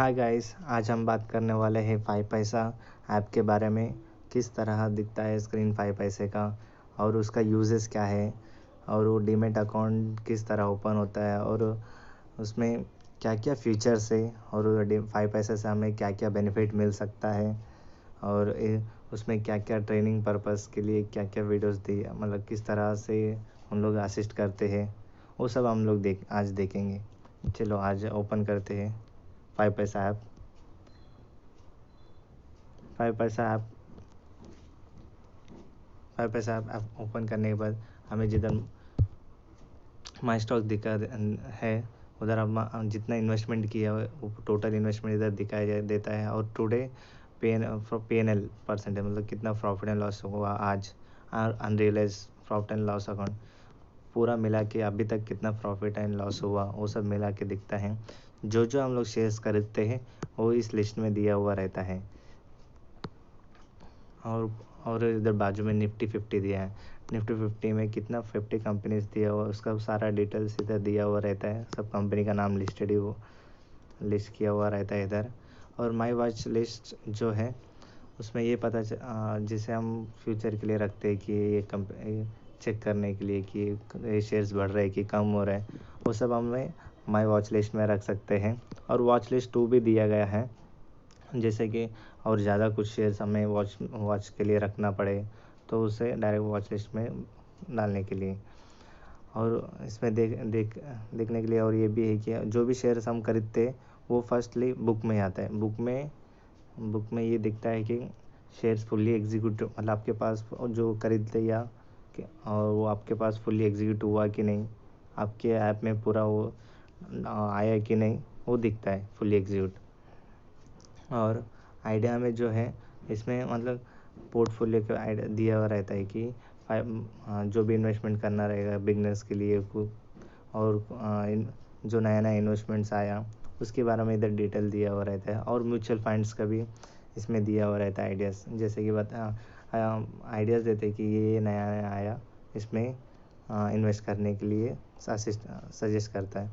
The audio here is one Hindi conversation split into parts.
हाय गाइस, आज हम बात करने वाले हैं 5 पैसा ऐप के बारे में। किस तरह दिखता है स्क्रीन 5 पैसे का और उसका यूजेस क्या है और वो डीमैट अकाउंट किस तरह ओपन होता है और उसमें क्या क्या फीचर्स है और 5 पैसे से हमें क्या क्या बेनिफिट मिल सकता है और उसमें क्या क्या ट्रेनिंग पर्पस के लिए क्या क्या वीडियोस दी, मतलब किस तरह से हम लोग असिस्ट करते हैं, वो सब हम लोग आज देखेंगे। चलो आज ओपन करते हैं 5 पैसा ऐप। 5 पैसा ऐप 5 पैसा ऐप ओपन करने के बाद हमें जिधर माई स्टॉक दिखा है उधर हम जितना इन्वेस्टमेंट किया है वो टोटल इन्वेस्टमेंट इधर दिखाया देता है और टुडे PNL परसेंट है, मतलब कितना प्रॉफिट एंड लॉस हुआ आज, और unrealise profit and loss account पूरा मिला के अभी तक कितना प्रॉफिट एंड लॉस हुआ वो सब मिला के दिखता है। जो जो हम लोग शेयर्स खरीदते हैं वो इस लिस्ट में दिया हुआ रहता है। और इधर बाजू में निफ्टी 50 दिया है। निफ्टी 50 में कितना 50 कंपनीज दिया हुआ उसका सारा डिटेल्स इधर दिया हुआ रहता है। सब कंपनी का नाम लिस्टेड ही वो लिस्ट किया हुआ रहता है इधर। और माई वॉच लिस्ट जो है उसमें ये जिसे हम फ्यूचर के लिए रखते हैं कि ये कंपनी चेक करने के लिए कि ये शेयर्स बढ़ रहे हैं कि कम हो रहे हैं, वो सब हमें माई वॉच लिस्ट में रख सकते हैं। और वॉच लिस्ट 2 भी दिया गया है, जैसे कि और ज़्यादा कुछ शेयर्स हमें वॉच के लिए रखना पड़े तो उसे डायरेक्ट वॉच लिस्ट में डालने के लिए। और इसमें देखने के लिए और ये भी है कि जो भी शेयर्स हम खरीदते वो फर्स्टली बुक में आता है। बुक में ये दिखता है कि शेयर्स फुल्ली एग्जीक्यूट, मतलब आपके पास जो खरीदते या और वो आपके पास फुल्ली एग्जीक्यूट हुआ कि नहीं, आपके ऐप में पूरा वो आया कि नहीं, वो दिखता है फुल्ली एग्जीक्यूट। और आइडिया में जो है इसमें मतलब पोर्टफोलियो का आइडिया दिया हुआ रहता है कि जो भी इन्वेस्टमेंट करना रहेगा बिगनर्स के लिए और जो नया नया इन्वेस्टमेंट्स आया उसके बारे में इधर डिटेल दिया हुआ रहता है। और म्यूचुअल फंड्स का भी इसमें दिया हुआ रहता है आइडियाज़, जैसे कि आइडियाज़ देते हैं कि ये नया नया आया, इसमें इन्वेस्ट करने के लिए सजेस्ट करता है।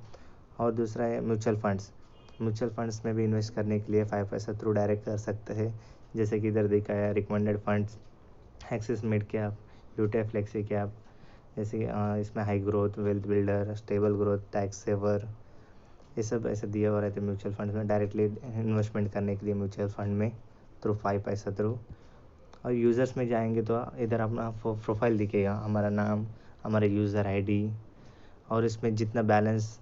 और दूसरा है म्यूचुअल फंड्स में भी इन्वेस्ट करने के लिए 5 पैसा थ्रू डायरेक्ट कर सकते हैं, जैसे कि इधर दिखा है recommended funds, Axis mid cap, UTF flexi cap, जैसे इसमें high growth, wealth builder, stable growth, tax saver, ये सब ऐसे दिया हुआ रहता है म्यूचुअल फंड में डायरेक्टली इन्वेस्टमेंट करने के लिए म्यूचुअल फंड में थ्रू 5 पैसा थ्रू। और यूज़र्स में जाएंगे तो इधर अपना प्रोफाइल दिखेगा, हमारा नाम, हमारा यूज़र आईडी, और इसमें जितना बैलेंस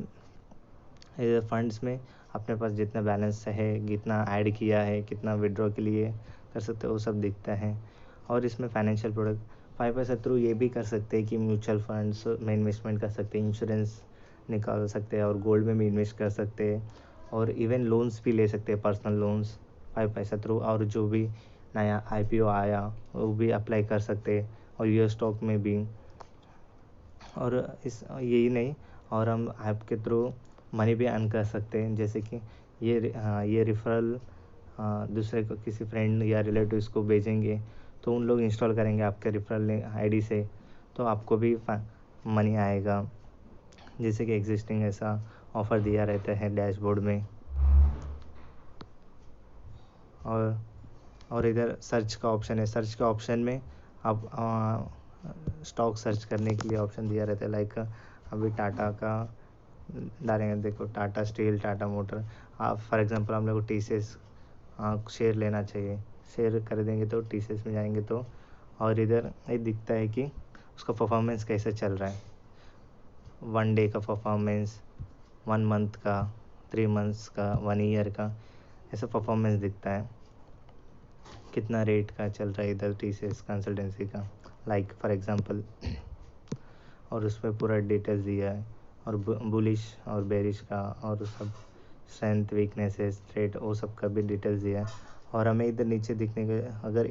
फंड्स में अपने पास जितना बैलेंस है, कितना ऐड किया है, कितना विड्रॉ के लिए कर सकते हो वो सब दिखता है। और इसमें फाइनेंशियल प्रोडक्ट 5 पैसा थ्रू ये भी कर सकते हैं कि म्यूचुअल फंड्स में इन्वेस्टमेंट कर सकते हैं, इंश्योरेंस निकाल सकते हैं और गोल्ड में भी इन्वेस्ट कर सकते हैं और इवन लोन्स भी ले सकते हैं, पर्सनल लोन्स 5 पैसा थ्रू। और जो भी नया IPO आया वो भी अप्लाई कर सकते हैं और यूएस स्टॉक में भी। और यही नहीं, और हम ऐप के थ्रू मनी भी अर्न कर सकते हैं, जैसे कि ये रेफरल दूसरे को किसी फ्रेंड या रिलेटिव्स को भेजेंगे तो उन लोग इंस्टॉल करेंगे आपके रेफरल आईडी से, तो आपको भी मनी आएगा। जैसे कि एग्जिस्टिंग ऐसा ऑफ़र दिया रहता है डैशबोर्ड में। और इधर सर्च का ऑप्शन है, सर्च का ऑप्शन में आप स्टॉक सर्च करने के लिए ऑप्शन दिया रहता है। लाइक अभी टाटा का डालेंगे, देखो टाटा स्टील, टाटा मोटर, आप फॉर एग्जांपल हम लोग को TCS शेयर लेना चाहिए, शेयर खरीदेंगे तो TCS में जाएंगे तो, और इधर ये दिखता है कि उसका परफॉर्मेंस कैसे चल रहा है, 1 डे का परफॉर्मेंस, 1 मंथ का, 3 मंथ्स का, 1 ईयर का, ऐसा परफॉर्मेंस दिखता है, कितना रेट का चल रहा है इधर TCS कंसल्टेंसी का, लाइक फॉर एग्जांपल। और उस पर पूरा डिटेल्स दिया है और बुलिश और बेरिश का और सब स्ट्रेंथ, वीकनेसेस, थ्रेट, वो सब का भी डिटेल्स दिया है। और हमें इधर नीचे दिखने के अगर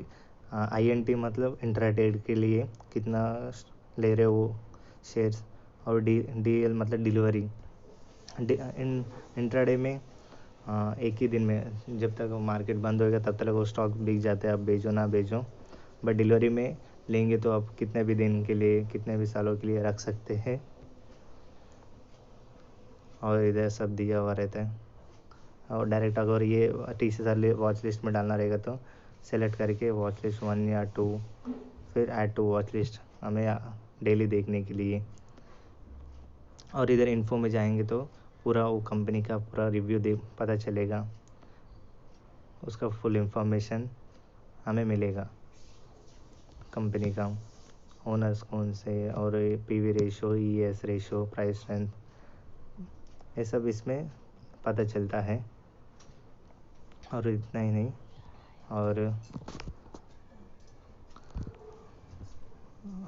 INT मतलब इंट्राडे के लिए कितना ले रहे हो वो शेयर्स, और DL मतलब डिलीवरी, इंट्राडे में एक ही दिन में जब तक मार्केट बंद होएगा तब तक वो स्टॉक बिक जाता है, आप बेचो ना बेचो। बट डिलीवरी में लेंगे तो आप कितने भी दिन के लिए, कितने भी सालों के लिए रख सकते हैं। और इधर सब दिया हुआ रहता है। और डायरेक्ट अगर ये TCS वॉच लिस्ट में डालना रहेगा तो सेलेक्ट करके वॉच लिस्ट 1 या 2, फिर ऐड टू वॉच लिस्ट हमें डेली देखने के लिए। और इधर इन्फो में जाएंगे तो पूरा वो कंपनी का पूरा रिव्यू पता चलेगा, उसका फुल इंफॉर्मेशन हमें मिलेगा, कंपनी का ओनर्स कौन से, और PV ratio, ES ratio, price strength, ये सब इसमें पता चलता है। और इतना ही नहीं,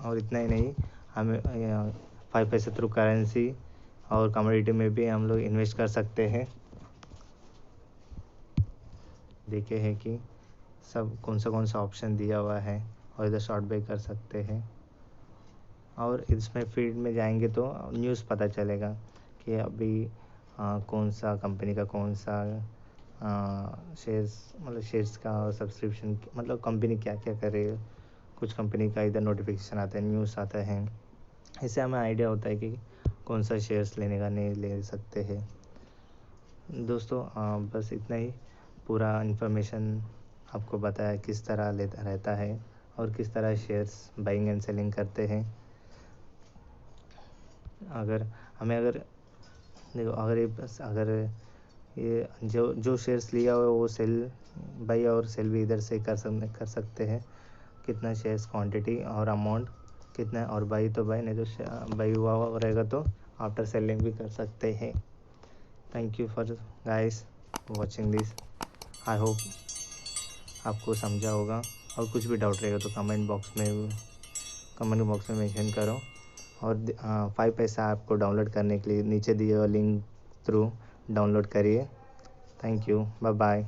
और इतना ही नहीं, हमें 5 पैसे थ्रू करेंसी और कमोडिटी में भी हम लोग इन्वेस्ट कर सकते हैं। देखे हैं कि सब कौन सा ऑप्शन दिया हुआ है, और इधर शॉर्ट बाय कर सकते हैं। और इसमें फील्ड में जाएंगे तो न्यूज़ पता चलेगा कि अभी कौन सा कंपनी का कौन सा शेयर्स का सब्सक्रिप्शन, मतलब कंपनी क्या क्या कर रही है। कुछ कंपनी का इधर नोटिफिकेशन आता है, न्यूज़ आता है, इससे हमें आइडिया होता है कि कौन सा शेयर्स लेने का नहीं ले सकते हैं। दोस्तों बस इतना ही, पूरा इन्फॉर्मेशन आपको बताया किस तरह रहता है और किस तरह शेयर्स बाइंग एंड सेलिंग करते हैं। अगर ये जो शेयर्स लिया हुआ है वो बाई और सेल भी इधर से कर सकते हैं। कितना शेयर्स क्वांटिटी और अमाउंट कितना है, और बाई तो बाई, नहीं तो बाई हुआ रहेगा तो आफ्टर सेलिंग भी कर सकते हैं। Thank you for guys watching this. I hope आपको समझा होगा, और कुछ भी डाउट रहेगा तो कमेंट बॉक्स में मेंशन करो। और 5 पैसा आपको डाउनलोड करने के लिए नीचे दिए हुए लिंक थ्रू डाउनलोड करिए। Thank you, bye bye.